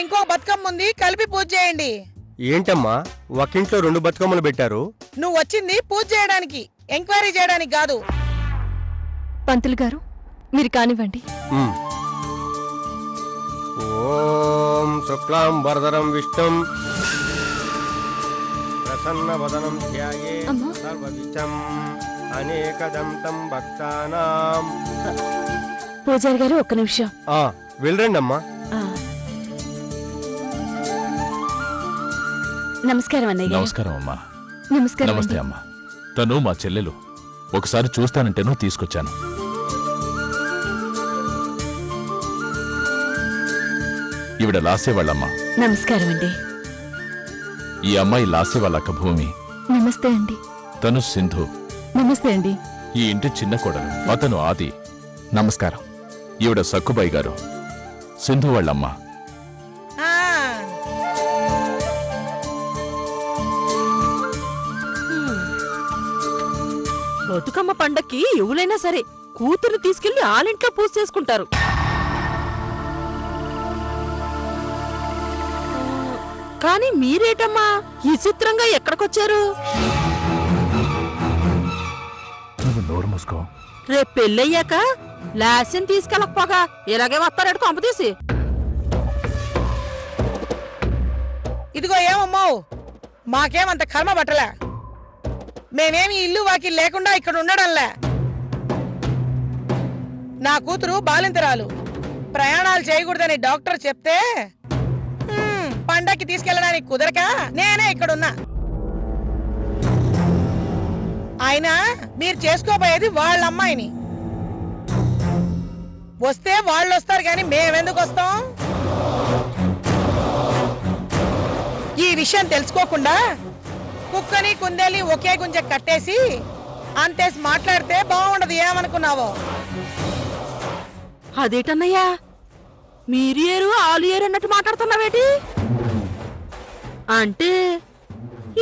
మరి ఇంకో బతుకమ్మ ఉంది, కలిపి పూజ చేయండి. ఏంటమ్మా ఒకింట్లో 2 బతుకమ్మలు పెట్టారు? నువ్వు వచ్చింది పూజ చేయడానికి, ఎంక్వైరీ చేయడానికి కాదు. పంతులు గారు మీరు కానివ్వండి. ఓం శుక్లాం వరదరం విష్ణుం ప్రసన్నవదనం ధ్యాయేత్ సర్వవిషం అనేకదంతం భక్తానాం. పూజారి గారు ఒక్క నిమిషం. వెళ్ళండి అమ్మా. నమస్కారం అన్నయ్య. నమస్కారం అమ్మా. నమస్కారం. నమస్తే అమ్మా. తను మా చెల్లెలు. ఒకసారి చూస్తానంటేనూ తీసుకొచ్చాను. ఈవిడ లాసే వాళ్ళమ్మా. నమస్కారం అండి. ఈ అమ్మాయి లాసే వాళ్ళ అక్క భూమి. నమస్తే అండి. తను సింధు. నమస్తే అండి. ఈ ఇంటి చిన్న కోడలు. అతను ఆది. నమస్కారం. ఈవిడ సక్కుబాయి గారు, సింధు వాళ్ళమ్మ. బతుకమ్మ పండక్కి ఎవరైనా సరే కూతురు తీసుకెళ్లి ఆలింట్లో పూజ చేసుకుంటారు. కానీ మీరేటమ్మా ఈ చిత్రంగా ఎక్కడికొచ్చారు? నోరు మూసుకో. రేపు పెళ్ళయ్యాక లాస్యం తీసుకెళ్ళకపోగా ఇలాగే వస్తారేటు కొంప తీసి. ఇదిగో ఏమమ్మో, మాకేమంత కర్మ పట్టలే. మేమేమి ఇల్లు వాకి లేకుండా ఇక్కడ ఉండడంలే. నా కూతురు బాలింతరాలు, ప్రయాణాలు చేయకూడదని డాక్టర్ చెప్తే పండక్కి తీసుకెళ్ళడానికి కుదరక నేనే ఇక్కడున్నా. అయినా మీరు చేసుకోబోయేది వాళ్ళ అమ్మాయిని. వస్తే వాళ్ళు వస్తారు కానీ మేమెందుకు వస్తాం? ఈ విషయం తెలుసుకోకుండా కుక్కని కుందేలి ఒకే గుంజ కట్టేసి అంతేసి మాట్లాడితే బాగుండదు. ఏమనుకున్నావో? అదేటన్నయ్యా మీరు ఏరు ఆలు ఏరు అన్నట్టు మాట్లాడుతున్నావేటి? అంటే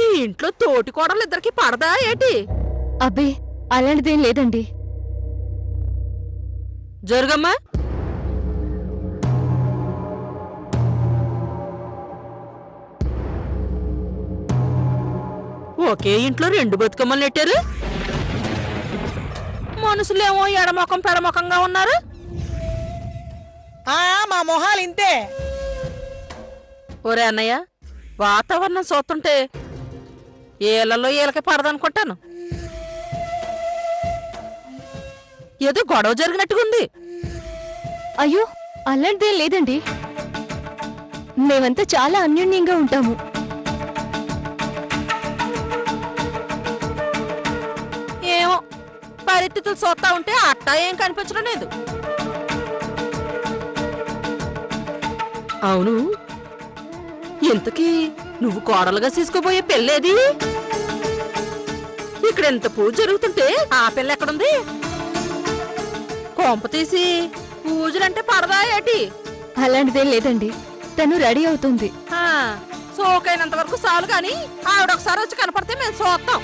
ఈ ఇంట్లో తోటి కోడలు ఇద్దరికి పడదా ఏటి? అబ్బే అలాంటిదేం లేదండి. జరుగమ్మా. ఒకే ఇంట్లో 2 బతుకమ్మలు నెట్టారు. మనుషులేమో ఎడమొఖం పెడమొఖంగా ఉన్నారు. మా మొహాలు ఇంతే. ఒరే అన్నయ్య, వాతావరణం చూస్తుంటే ఏళ్లలో ఏలకి పడదనుకుంటాను. ఏదో గొడవ జరిగినట్టుగుంది. అయ్యో అలాంటిదేం లేదండి. మేమంతా చాలా అన్యోన్యంగా ఉంటాము. ఏమో పరిస్థితులు చూస్తా ఉంటే అట్టా ఏం కనిపించడం లేదు. అవును, ఇంతకీ నువ్వు కోడలుగా తీసుకోబోయే పెళ్ళేది? ఇక్కడ ఎంత పూజ జరుగుతుంటే ఆ పిల్ల ఎక్కడుంది? కొంప తీసి పూజలంటే పడదా ఏటి? అలాంటిదేం లేదండి. తను రెడీ అవుతుంది. సోకైనంత వరకు చాలు గాని ఆవిడొకసారి వచ్చి కనపడితే మేము చూస్తాం.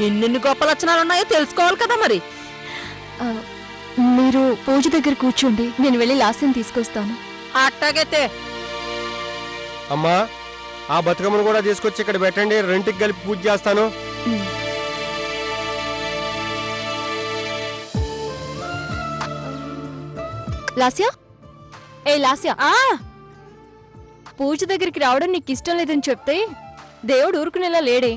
ఎన్నెన్ని గొప్ప లక్షణాలు ఉన్నాయో తెలుసుకోవాలి కదా మరి. మీరు పూజ దగ్గర కూర్చోండి, నేను వెళ్ళి లాస్యం తీసుకొస్తాను. అట్టాగైతే. అమ్మా ఆ బతుకమ్మను కూడా తీసుకొచ్చి ఇక్కడ పెట్టండి. రెంటికి కలిపి పూజ చేస్తాను. లాస్యా, ఏ లాస్యా, పూజ దగ్గరికి రావడం నీకు ఇష్టం లేదని చెప్తే దేవుడు ఊరుకునేలా లేడే.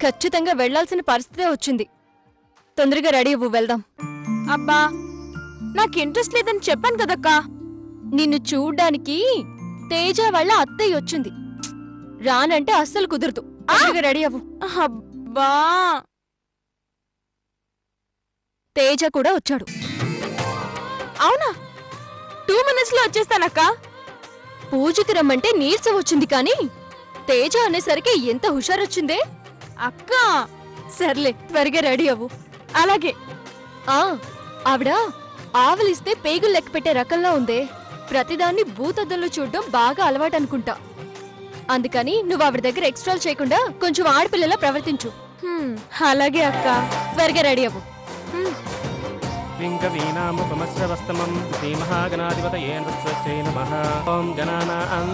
ఖచ్చితంగా వెళ్లాల్సిన పరిస్థితే వచ్చింది. తొందరగా రెడీ అవ్వు, వెళ్దాం. అబ్బా నాకు ఇంట్రెస్ట్ లేదని చెప్పాను కదక్కా. నిన్ను చూడ్డానికి తేజ వాళ్ళ అత్తయ్య వచ్చింది. రానంటే అస్సలు కుదరదు. రెడీ అవ్వు. అబ్బా తేజ కూడా వచ్చాడు. అవునా? 2 minutes లో వచ్చేస్తానక్క. పూజకి రమ్మంటే నీరసం వచ్చింది కానీ తేజ అనేసరికి ఎంత హుషారొచ్చిందే అక్క. సర్లే త్వరగా రెడీ అవ్వు. అలాగే. ఆవిడ ఆవలిస్తే పేగులు లెక్క పెట్టే రకంలో ఉందే. ప్రతిదాన్ని భూతద్దంలో చూడడం బాగా అలవాటు అనుకుంటా. అందుకని నువ్వు ఆవిడ దగ్గర ఎక్స్ట్రాలు చేయకుండా కొంచెం ఆడపిల్లలా ప్రవర్తించు. అలాగే అక్క, త్వరగా రెడీ అవ్వు. కవిం కవీనాముపమశ్రవస్తమం శ్రీమహాగణాధిపతయే నమః నమః ఓం గణానాం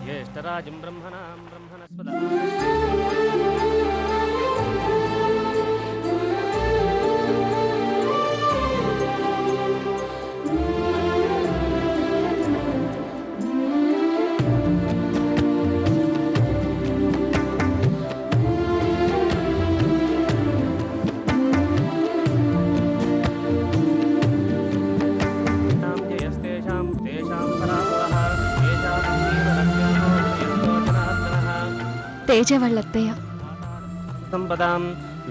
జ్యేష్ఠరాజం బ్రహ్మణాం బ్రహ్మణస్పద తేజ వాళ్ళత్తయ్య. సంపదాం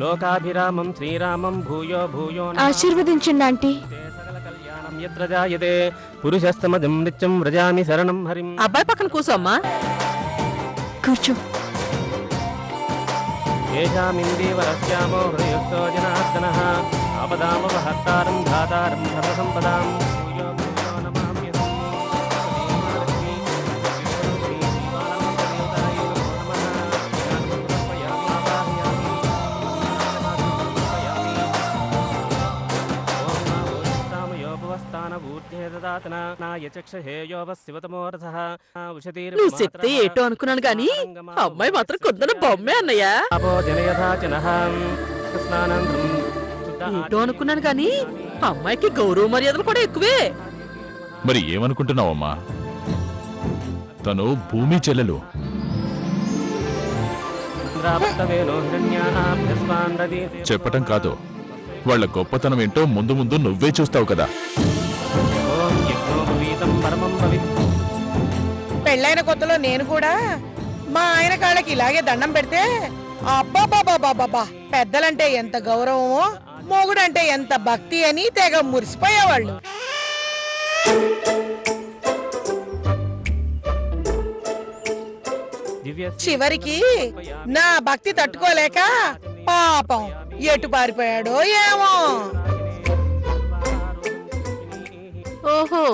లోకాభిరామం శ్రీరామం భూయో భూయో ఆశీర్వదించండి ఆంటీ. సకల కళ్యాణం యత్ర జాయతే పురుషస్తమజం నిత్యం వ్రజామి శరణం హరిం. అబ్బాయి పక్కన కూసోమ్మా. కూర్చో. ఏషామిందేవరస్యామో హృదయస్థో జనార్దనః ఆపదామపహర్తారం ధాతారం సర్వసంపదాం భూయో భూయో నమామ్యహం. నువ్వు చెప్తే ఏటో అనుకున్నాను గాని అమ్మాయి మాత్రం కొద్దిన బొమ్మే అన్నయ్య. ఏటో అనుకున్నాను గాని అమ్మాయికి గౌరవ మర్యాదలు కూడా ఎక్కువే. మరి ఏమనుకుంటున్నావమ్మా? తను భూమి చెల్లెలు. చెప్పటం కాదు, వాళ్ళ గొప్పతనం ఏంటో ముందు ముందు నువ్వే చూస్తావు కదా. పెళ్ళైన కొత్తలో నేను కూడా మా ఆయన కాళ్ళకి ఇలాగే దండం పెడితే అబ్బాబాబాబాబా పెద్దలంటే ఎంత గౌరవమో మొగుడంటే ఎంత భక్తి అని తెగ మురిసిపోయేవాళ్ళు. చివరికి నా భక్తి తట్టుకోలేక పాపం ఎటు పారిపోయాడో ఏమో. ఓహో,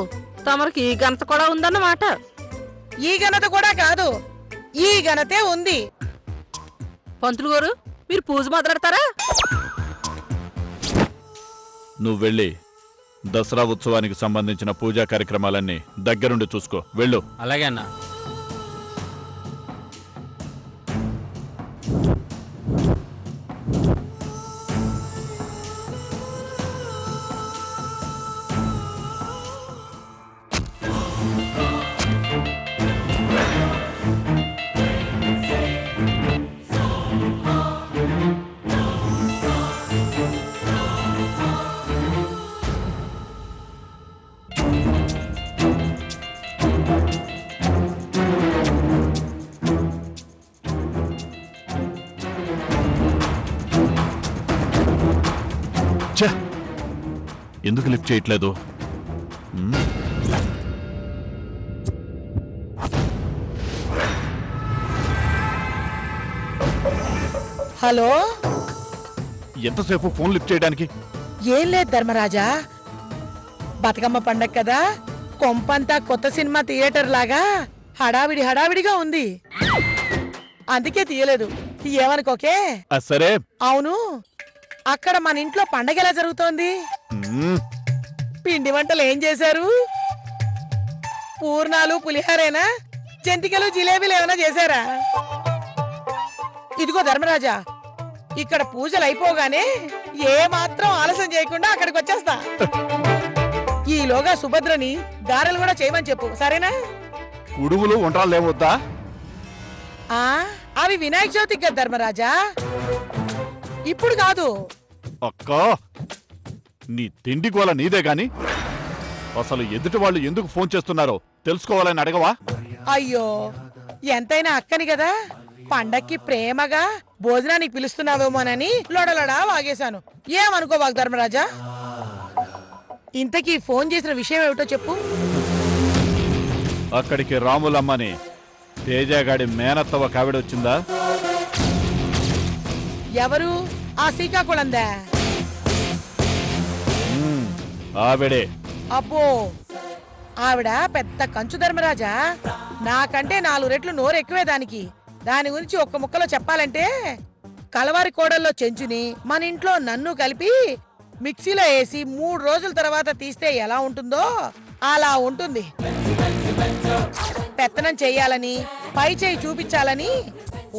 తమరికి ఈ ఘనత కూడా ఉందన్నమాట. ఈ ఘనత కూడా కాదు, ఈ ఘనతే ఉంది. పంతులు గారు, మీరు పూజ మొదలెడతారా? నువ్వు వెళ్ళి దసరా ఉత్సవానికి సంబంధించిన పూజా కార్యక్రమాలన్నీ దగ్గరుండి చూసుకో. వెళ్ళు. అలాగే అన్నా. ఎందుకు లిఫ్ట్ చేయట్లేదు? హలో, ఎంతసేపు ఫోన్ లిఫ్ట్ చేయడానికి? ఏం లేదు ధర్మరాజా, బతుకమ్మ పండగ కదా, కొంపంతా కొత్త సినిమా థియేటర్ లాగా హడావిడిగా ఉంది, అందుకే తీయలేదు. ఏమనుకోకే. సరే. అవును, అక్కడ మన ఇంట్లో పండగ ఎలా జరుగుతోంది? పిండి వంటలు ఏం చేశారు? పూర్ణాలు పులిహారేనా? జంతికలు జిలేబీలు ఏమైనా చేశారా? ఇదిగో ధర్మరాజా, ఇక్కడ పూజలు అయిపోగానే ఏ మాత్రం ఆలస్యం చేయకుండా అక్కడికి వచ్చేస్తా. ఈలోగా సుభద్రని గారెలు కూడా చేయమని చెప్పు, సరేనా? ఉడుగులు వంటలు లేవద్దా? అవి వినాయక చవితికి కదా ధర్మరాజా, ఇప్పుడు కాదు. అక్క, నీ తిండి గోల నీదే గాని అసలు ఎదుటి వాళ్ళు ఎందుకు ఫోన్ చేస్తున్నారో తెలుసుకోవాలని అడగవా? అయ్యో, ఎంతైనా అక్కని కదా, పండక్కి ప్రేమగా భోజనానికి పిలుస్తున్నావేమోనని లొడలడా వాగేశాను. ఏమనుకోవాకు ధర్మరాజా. ఇంతకీ ఫోన్ చేసిన విషయం ఏమిటో చెప్పు. అక్కడికి రాములమ్మని తేజగాడి మేనత్తవ కావిడొచ్చిందా? ఎవరు? ఆ శ్రీకాకుళందా? ఆవిడే. అబ్బో, ఆవిడ పెద్ద కంచు ధర్మరాజా. నాకంటే 4 రెట్లు నోరు ఎక్కువే దానికి. దాని గురించి ఒక్క ముక్కలో చెప్పాలంటే కలవారి కోడల్లో చెంచుని మన ఇంట్లో నన్ను కలిపి మిక్సీలో వేసి 3 రోజుల తర్వాత తీస్తే ఎలా ఉంటుందో అలా ఉంటుంది. పెత్తనం చెయ్యాలని, పై చేయి చూపించాలని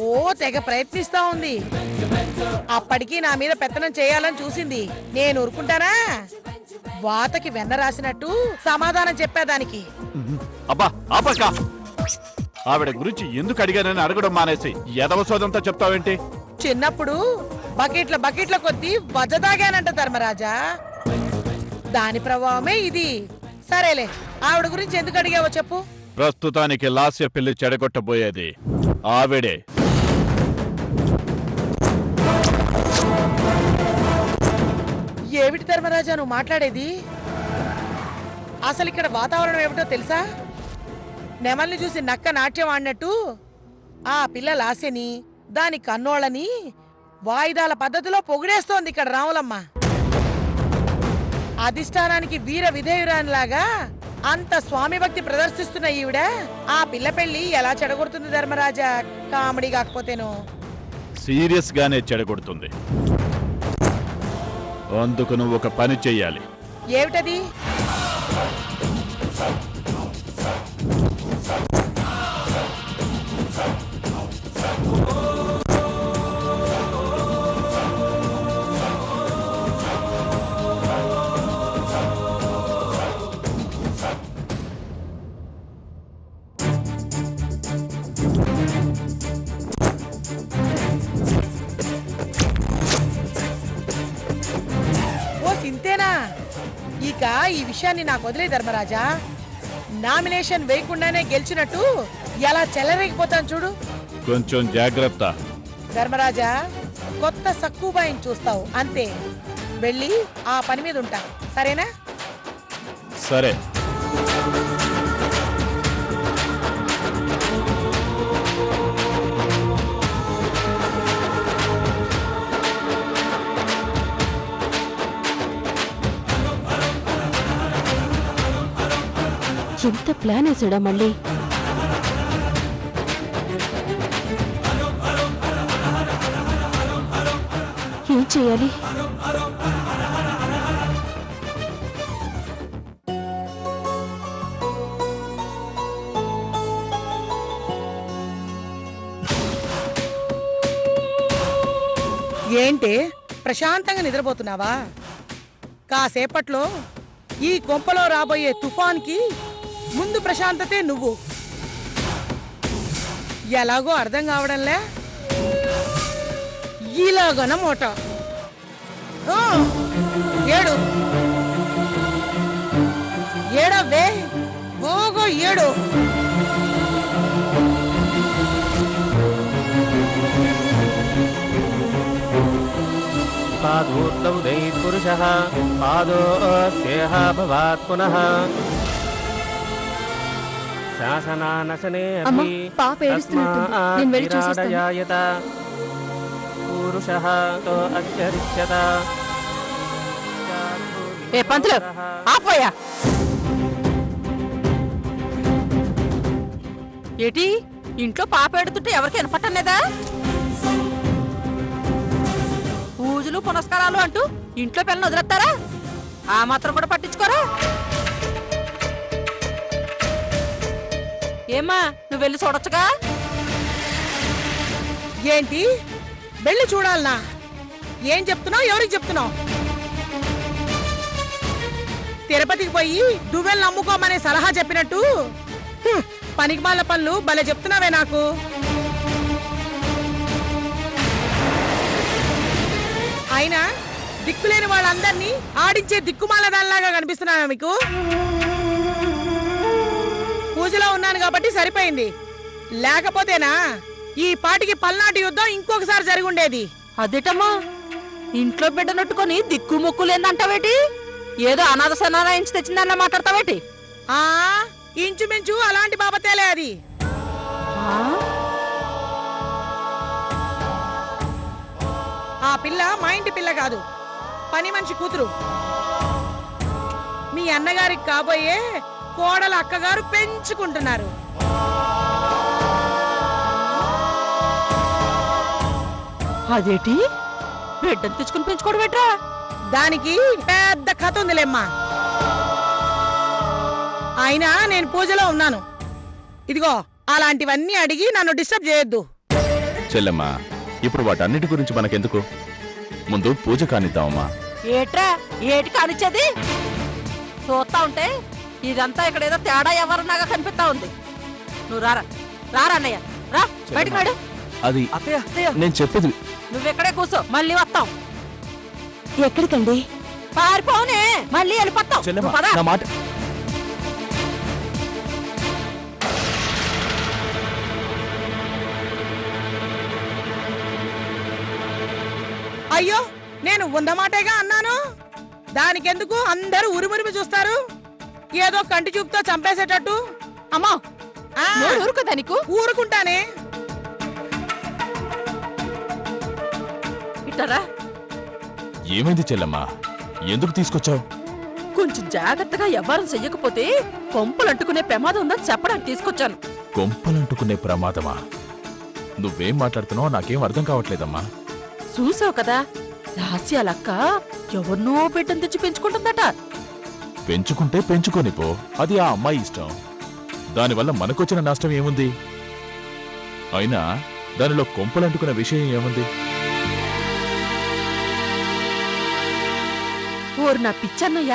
ఓ తెగ ప్రయత్నిస్తా ఉంది. అప్పటికి నా మీద పెత్తనం చేయాలని చూసింది. నేను ఊరుకుంటానా? వాతకి వెన్న రాసినట్టు సమాధానం చెప్పేదానికి. అబ్బా ఆపక్క. ఆవిడ గురించి ఎందుకు అడిగానని అడగడం మానేసి ఎదవసోదంతా చెప్తావేంటి? చిన్నప్పుడు బకెట్ల కొద్దీ వజదాగానంట ధర్మరాజా. దాని ప్రభావమే ఇది. సరేలే, ఆవిడ గురించి ఎందుకు అడిగావో చెప్పు. ప్రస్తుతానికి లాస్య పెళ్లి చెడగొట్టబోయేది ఆవిడే. ఏమిటి ధర్మరాజా నువ్వు మాట్లాడేది? అసలు ఇక్కడ వాతావరణం ఏమిటో తెలుసా? నెమల్ని చూసి నక్క నాట్యం ఆడినట్టు ఆ పిల్ల లాస్యని, దాని కన్నోళ్ళని వాయిదాల పద్ధతిలో పొగిడేస్తోంది ఇక్కడ రాములమ్మ. అధిష్టానానికి వీర విధేయురానిలాగా అంత స్వామి భక్తి ప్రదర్శిస్తున్న ఈవిడ ఆ పిల్ల పెళ్లి ఎలా చెడగొడుతుంది ధర్మరాజా? కామెడీ కాకపోతేను. సీరియస్ గానే చెడగొడుతుంది. అందుకు నువ్వు ఒక పని చెయ్యాలి. ఏమిటది? ఇక ఈ విషయాన్ని నాకు వదిలే ధర్మరాజా. నామినేషన్ వేయకుండానే గెలిచినట్టు ఎలా చెలరేగిపోతాను చూడు. కొంచెం జాగ్రత్త ధర్మరాజా. కొత్త సక్కుబాయిని చూస్తావు అంతే. వెళ్ళి ఆ పని మీద ఉంటా, సరేనా? సరే. ఎంత ప్లాన్ వేసాడా మళ్ళీ? ఏం చేయాలి? ఏంటి ప్రశాంతంగా నిద్రపోతున్నావా? కాసేపట్లో ఈ కొంపలో రాబోయే తుఫాన్కి ముందు ప్రశాంతతే నువ్వు. ఎలాగో అర్థం కావడంలే. ఇలాగనమాట. ఏడు ఏడవే, ఓగో ఏడు. పాదూర్ధం పురుషః పాదోస్యేహ భవాత్ పునః శాసనానశనే అమ్మా, పాప ఏడుస్తున్నట్టుంది. నేను వెళ్ళి చూసొస్తాను. విరాడయాయత పురుషః తో అత్యరిచ్యత. ఏ పంతులు ఆపోయా? ఏటి ఇంట్లో పాప ఎడుతుంటే ఎవరికి వినపట్టలేదా? పూజలు పునస్కారాలు అంటూ ఇంట్లో పిల్లలు వదిలేస్తారా? ఆ మాత్రం కూడా పట్టించుకోరా? ఏమ్మా, నువ్వు వెళ్ళి చూడొచ్చుగా. ఏంటి వెళ్ళి చూడాలనా? ఏం చెప్తున్నావు? ఎవరికి చెప్తున్నావు? తిరుపతికి పోయి దువ్వెలు నమ్ముకోమనే సలహా చెప్పినట్టు పనికి మాల పనులు భలే చెప్తున్నావే నాకు. అయినా దిక్కులేని వాళ్ళందరినీ ఆడించే దిక్కుమాల దానిలాగా కనిపిస్తున్నావా మీకు? పూజలో ఉన్నాను కాబట్టి సరిపోయింది. లేకపోతేనా ఈ పాటికి పల్నాటి యుద్ధం ఇంకొకసారి జరిగి ఉండేది. అదేటమ్మా, ఇంట్లో బిడ్డనట్టుకొని దిక్కు మొక్కు లేదంటావేటి? ఏదో అనాథ సనారాయించి తెచ్చిందన్న మాట్లాడతావేటి? ఆ ఇంచుమించు అలాంటి బాబతేలే అది. ఆ పిల్ల మా ఇంటి పిల్ల కాదు, పని మనిషి కూతురు. మీ అన్నగారికి కాబోయే కోడల అక్కగారు పెంచుకుంటున్నారు. అదేటి బిడ్డను తెచ్చుకుని పెంచుకోవడం ఏంట్రా? దానికి పెద్ద కథ ఉందిలేమ్మా. అయినా నేను పూజలో ఉన్నాను. ఇదిగో అలాంటివన్నీ అడిగి నన్ను డిస్టర్బ్ చేయొద్దు. చెల్లెమ్మా, ఇప్పుడు వాటన్నిటి గురించి మనకెందుకు? ముందు పూజ కానిద్దామమ్మా. ఏట్రా ఏటి కానిచ్చేది? చూస్తా ఉంటే ఇదంతా ఇక్కడ ఏదో తేడా ఎవరన్నాగా కనిపిస్తా ఉంది. నువ్వు రారా రారా అన్నయ్య, రా బయటకు రాడు. అది నేను చెప్పేది. నువ్వెక్కడే కూర్చో, మళ్ళీ వస్తాం. ఎక్కడికండి? పారిపోనే, మళ్ళీ వెళ్ళిపోతాం. చెల్లెమ్మా, నువ్వు పద. నా మాట. అయ్యో, నేను ఉందమాటేగా అన్నాను. దానికెందుకు అందరూ ఉరిమురిమి చూస్తారు? ఏదో కంటి చూపుతో చంపేసేటట్టు. అమ్మా ఆ, ఊరుకదా నీకు? ఊరుకుంటానే. ఇట్టరా ఏమైంది చెల్లెమ్మా? ఎందుకు తీసుకొచ్చావు? కొంచెం జాగ్రత్తగా వ్యవహారం చెయ్యకపోతే కొంపలు అంటుకునే ప్రమాదం ఉందని చెప్పడానికి తీసుకొచ్చాను. కొంపలంటుకునే ప్రమాదమా? నువ్వేం మాట్లాడుతున్నావో నాకేం అర్థం కావట్లేదమ్మా. చూసావు కదా, రహస్యాలక్క ఎవరినో బిడ్డను తెచ్చి పెంచుకుంటుందట. పెంచుకుంటే పెంచుకొని పో, అది ఆ అమ్మాయి ఇష్టం. దానివల్ల మనకొచ్చిన నష్టం ఏముంది? అయినా దానిలో కొంపలంటుకునే విషయం ఏముంది? ఓరు నా పిచ్చన్నయ్య,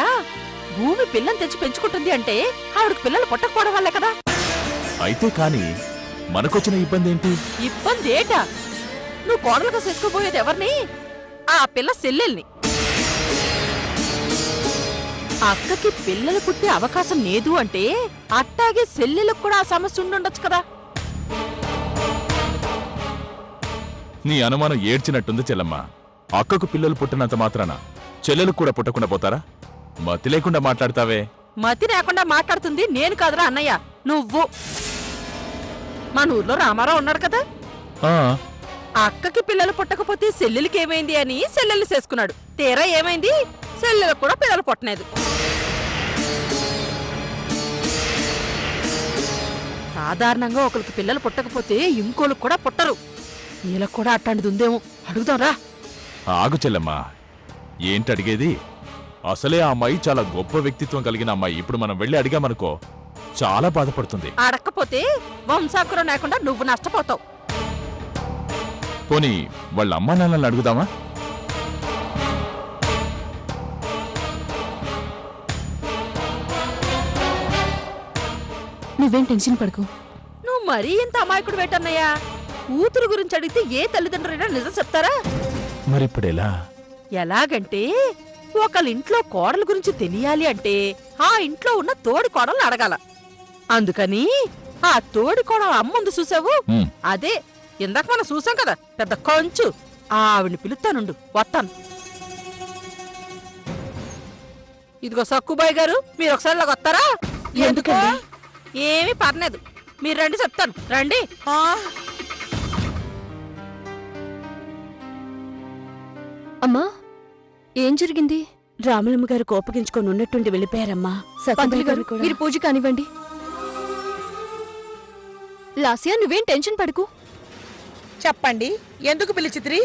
భూమి పిల్లని తెచ్చి పెంచుకుంటుంది అంటే ఆవిడకి పిల్లలు పుట్టకపోవడం వల్లే కదా. అయితే కాని మనకొచ్చిన ఇబ్బంది ఏంటి? ఇబ్బంది ఏటా? నువ్వు కోడలుగా చేసుకోబోయేది ఎవరిని? ఆ పిల్ల సెల్లెల్ని. అక్కకి పిల్లలు పుట్టే అవకాశం లేదు అంటే అట్టాగే సెల్లెలకు కూడా ఆ సమస్య ఉండుండొచ్చు కదా. నీ అనుమానం ఏడ్చినట్టుంది చెల్లమ్మా. అక్కకు పిల్లలు పుట్టినంత మాత్రాన చెల్లెలకు కూడా పుట్టకుండా పోతారా? మతి లేకుండా మాట్లాడతావే. మతి లేకుండా మాట్లాడుతుంది నేను కాదురా అన్నయ్య, నువ్వు. మన ఊర్లో రామారావు ఉన్నాడు కదా, ఆ, అక్కకి పిల్లలు పుట్టకపోతే సెల్లెలకి ఏమైంది అని సెల్లెలు చేసుకున్నాడు. తీరా ఏమైంది? సెల్లెలకు కూడా పిల్లలు పుట్టలేదు. సాధారణంగా ఒకరికి పిల్లలు పుట్టకపోతే ఇంకోళ్ళకి కూడా పుట్టరు. వీళ్ళకు కూడా అట్లాంటిది ఉందేమో, అడుగుదాంరా. ఆగు చెల్లమ్మా, ఏంటి అడిగేది? అసలే ఆ అమ్మాయి చాలా గొప్ప వ్యక్తిత్వం కలిగిన అమ్మాయి. ఇప్పుడు మనం వెళ్ళి అడిగామనుకో చాలా బాధపడుతుంది. అడక్కపోతే వంశాకురం లేకుండా నువ్వు నష్టపోతావు. పోనీ వాళ్ళ అమ్మా నాన్నల్ని అడుగుదామా? నువ్వేం టెన్షన్ పడకు. నువ్వు మరీ ఇంత అమాయకుడు పెట్టన్నయ్యా. కూతురు గురించి అడిగితే ఏ తల్లిదండ్రులైనా నిజం చెప్తారా? మరిప్పుడెలా? ఎలాగంటే ఒకళ్ళింట్లో కోడల గురించి తెలియాలి అంటే ఆ ఇంట్లో ఉన్న తోడి కోడల్ని అడగాల. అందుకని ఆ తోడి కోడల అమ్ముంది చూసావు, ఉమ్, అదే ఇందాక మనం చూసాం కదా పెద్ద కొంచు, ఆవిడ్ని పిలుస్తానుండు, వస్తాను. ఇదిగో సక్కుబాయ్ గారు, మీరు ఒకసారి ఇలాగ వస్తారా? ఎందుకండి? ఏమీ పర్లేదు, మీరు రండి, చెప్తాను, రండి. ఆ, అమ్మా ఏం జరిగింది? రాములమ్మ గారు కోపగించుకొని ఉన్నట్టుండి వెళ్ళిపోయారమ్మా. పంతులు గారు మీరు పూజ కానివ్వండి. లాస్యా నువ్వేం టెన్షన్ పడకు. చెప్పండి, ఎందుకు పిలిచితిరి?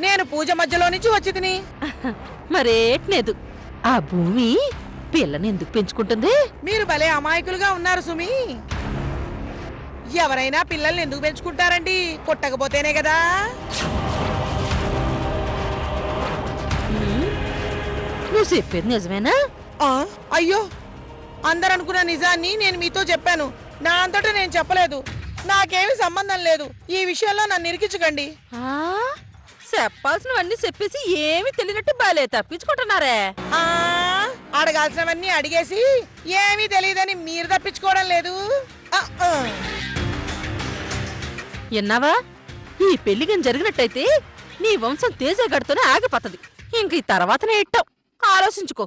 నేను పూజ మధ్యలో నుంచి వచ్చి తిని. మరేట్లేదు, ఆ భూమి పిల్లని ఎందుకు పెంచుకుంటుంది? మీరు భలే అమాయకులుగా ఉన్నారు సుమి. ఎవరైనా పిల్లల్ని ఎందుకు పెంచుకుంటారండి? పుట్టకపోతేనే కదా. నువ్వు చెప్పేది నిజమేనా? ఆ, అయ్యో, అందరు అనుకున్న నిజాన్ని నేను మీతో చెప్పాను. నా అంతటా నేను చెప్పలేదు. నాకేమీ సంబంధం లేదు. ఈ విషయంలో నన్ను ఇరికించకండి. ఆ, చెప్పాల్సినవన్నీ చెప్పేసి ఏమి తెలియనట్టు బాలే తప్పించుకుంటున్నారే. ఆ, అడగాల్సినవన్నీ అడిగేసి ఏమీ తెలియదని మీరు తప్పించుకోవడం లేదు. ఆ, ఆ. విన్నావా? ఈ పెళ్లిగని జరిగినట్టయితే నీ వంశం తేజగడుతూనే ఆగిపోతది. ఇంక ఈ తర్వాతనే ఇట్టావు, ఆలోచించుకో.